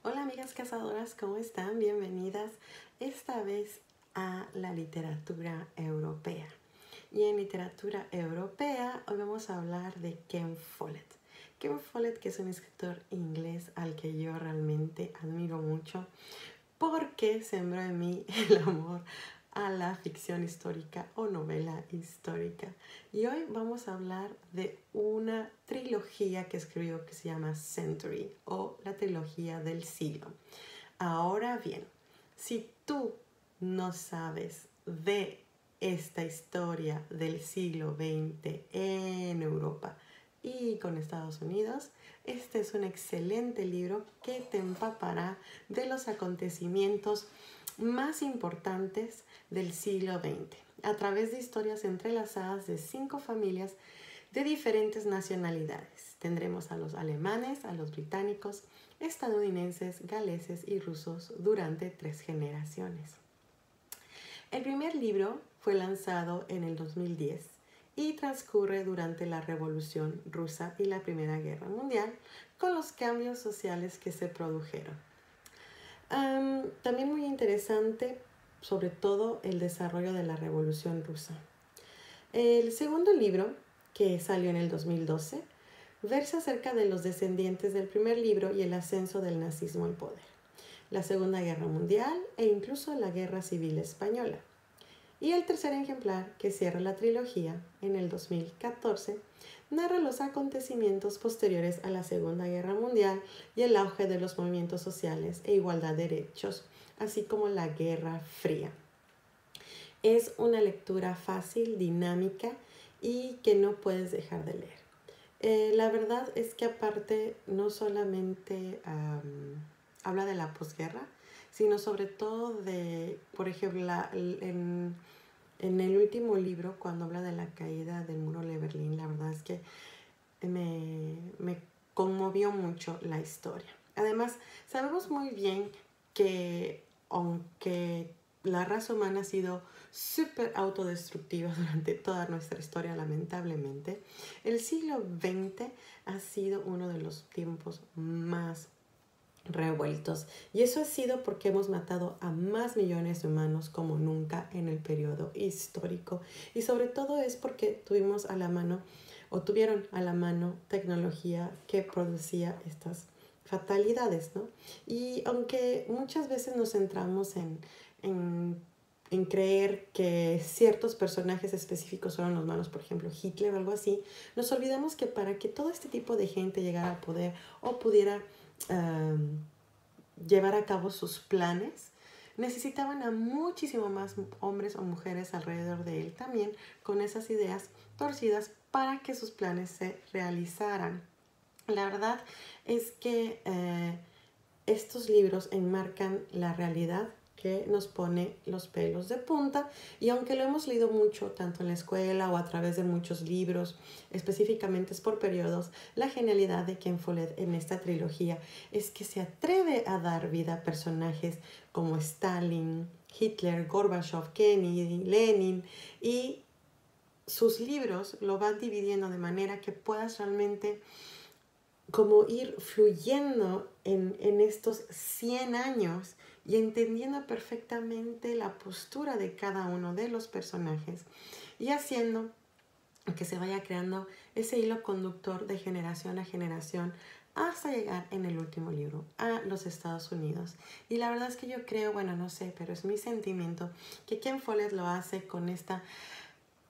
Hola amigas cazadoras, ¿cómo están? Bienvenidas esta vez a la literatura europea. Y en literatura europea hoy vamos a hablar de Ken Follett. Ken Follett, que es un escritor inglés al que yo realmente admiro mucho porque sembró en mí el amor a la ficción histórica o novela histórica. Y hoy vamos a hablar de una trilogía que escribió que se llama Century o la trilogía del siglo. Ahora bien, si tú no sabes de esta historia del siglo XX en Europa y con Estados Unidos, este es un excelente libro que te empapará de los acontecimientos más importantes del siglo XX a través de historias entrelazadas de 5 familias de diferentes nacionalidades. Tendremos a los alemanes, a los británicos, estadounidenses, galeses y rusos durante 3 generaciones. El primer libro fue lanzado en el 2010 y transcurre durante la Revolución Rusa y la Primera Guerra Mundial con los cambios sociales que se produjeron. También muy interesante, sobre todo, el desarrollo de la Revolución Rusa. El segundo libro, que salió en el 2012, versa acerca de los descendientes del primer libro y el ascenso del nazismo al poder, la Segunda Guerra Mundial e incluso la Guerra Civil Española. Y el tercer ejemplar, que cierra la trilogía en el 2014, narra los acontecimientos posteriores a la Segunda Guerra Mundial y el auge de los movimientos sociales e igualdad de derechos, así como la Guerra Fría. Es una lectura fácil, dinámica y que no puedes dejar de leer. La verdad es que aparte no solamente habla de la posguerra, sino sobre todo de, por ejemplo, en el último libro, cuando habla de la caída del muro de Berlín, la verdad es que me conmovió mucho la historia. Además, sabemos muy bien que aunque la raza humana ha sido súper autodestructiva durante toda nuestra historia, lamentablemente, el siglo XX ha sido uno de los tiempos más revueltos, y eso ha sido porque hemos matado a más millones de humanos como nunca en el periodo histórico, y sobre todo es porque tuvimos a la mano o tuvieron a la mano tecnología que producía estas fatalidades, ¿no? Y aunque muchas veces nos centramos en creer que ciertos personajes específicos son los malos, por ejemplo Hitler o algo así, nos olvidamos que para que todo este tipo de gente llegara al poder o pudiera llevar a cabo sus planes, necesitaban a muchísimo más hombres o mujeres alrededor de él también con esas ideas torcidas para que sus planes se realizaran. La verdad es que estos libros enmarcan la realidad que nos pone los pelos de punta, y aunque lo hemos leído mucho tanto en la escuela o a través de muchos libros, específicamente es por periodos, la genialidad de Ken Follett en esta trilogía es que se atreve a dar vida a personajes como Stalin, Hitler, Gorbachev, Kennedy, Lenin, y sus libros lo van dividiendo de manera que puedas realmente como ir fluyendo en estos 100 años y entendiendo perfectamente la postura de cada uno de los personajes y haciendo que se vaya creando ese hilo conductor de generación a generación hasta llegar en el último libro a los Estados Unidos. Y la verdad es que yo creo, bueno, no sé, pero es mi sentimiento que Ken Follett lo hace con esta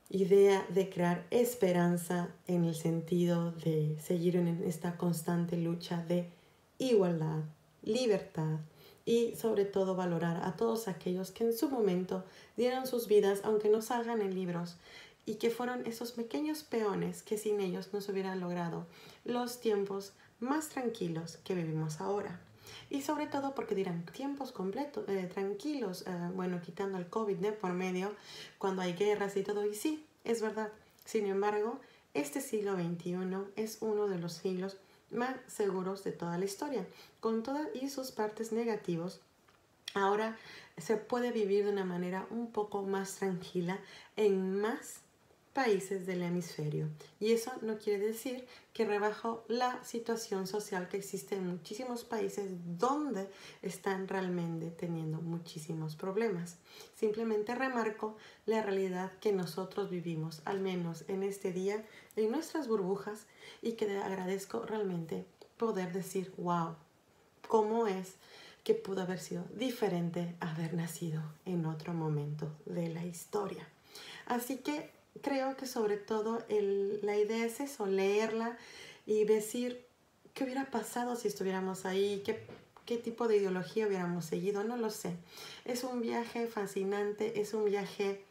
idea de crear esperanza en el sentido de seguir en esta constante lucha de igualdad, libertad y sobre todo valorar a todos aquellos que en su momento dieron sus vidas, aunque no salgan en libros, y que fueron esos pequeños peones que sin ellos no se hubieran logrado los tiempos más tranquilos que vivimos ahora. Y sobre todo porque dirán tiempos completos, tranquilos, bueno, quitando el COVID de por medio, cuando hay guerras y todo, y sí, es verdad. Sin embargo, este siglo XXI es uno de los siglos más seguros de toda la historia, con todas y sus partes negativas. Ahora se puede vivir de una manera un poco más tranquila en más países del hemisferio. Y eso no quiere decir que rebajo la situación social que existe en muchísimos países donde están realmente teniendo muchísimos problemas. Simplemente remarco la realidad que nosotros vivimos, al menos en este día, en nuestras burbujas, y que agradezco realmente poder decir, wow, cómo es que pudo haber sido diferente haber nacido en otro momento de la historia. Así que creo que sobre todo la idea es eso, leerla y decir qué hubiera pasado si estuviéramos ahí, qué tipo de ideología hubiéramos seguido, no lo sé. Es un viaje fascinante, es un viaje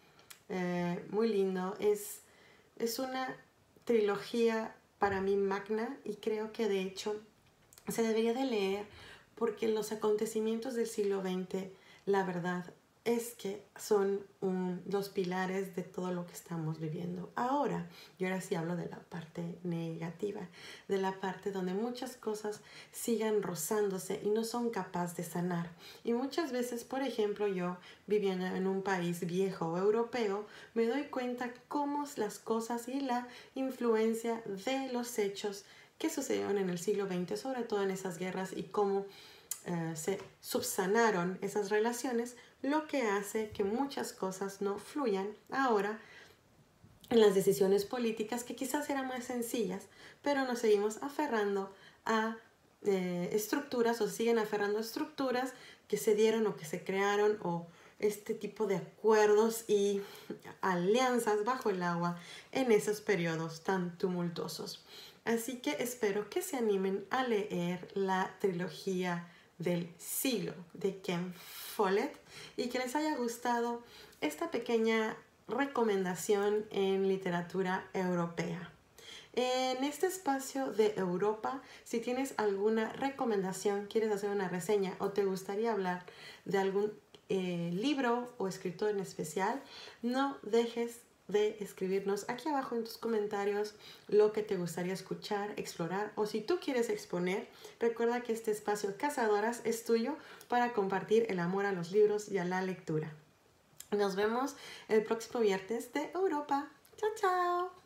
muy lindo, es una trilogía para mí magna y creo que de hecho se debería de leer porque los acontecimientos del siglo XX, la verdad es que son los pilares de todo lo que estamos viviendo ahora. Y ahora sí hablo de la parte negativa, de la parte donde muchas cosas sigan rozándose y no son capaces de sanar. Y muchas veces, por ejemplo, yo viviendo en un país viejo o europeo, me doy cuenta cómo las cosas y la influencia de los hechos que sucedieron en el siglo XX, sobre todo en esas guerras y cómo se subsanaron esas relaciones, lo que hace que muchas cosas no fluyan ahora en las decisiones políticas que quizás eran más sencillas, pero nos seguimos aferrando a estructuras o siguen aferrando a estructuras que se dieron o que se crearon o este tipo de acuerdos y alianzas bajo el agua en esos periodos tan tumultuosos. Así que espero que se animen a leer la trilogía del siglo de Ken Follett y que les haya gustado esta pequeña recomendación en literatura europea. En este espacio de Europa, si tienes alguna recomendación, quieres hacer una reseña o te gustaría hablar de algún libro o escritor en especial, no dejes de escribirnos aquí abajo en tus comentarios lo que te gustaría escuchar, explorar o si tú quieres exponer. Recuerda que este espacio Cazadoras es tuyo para compartir el amor a los libros y a la lectura. Nos vemos el próximo viernes de Europa. ¡Chao, chao!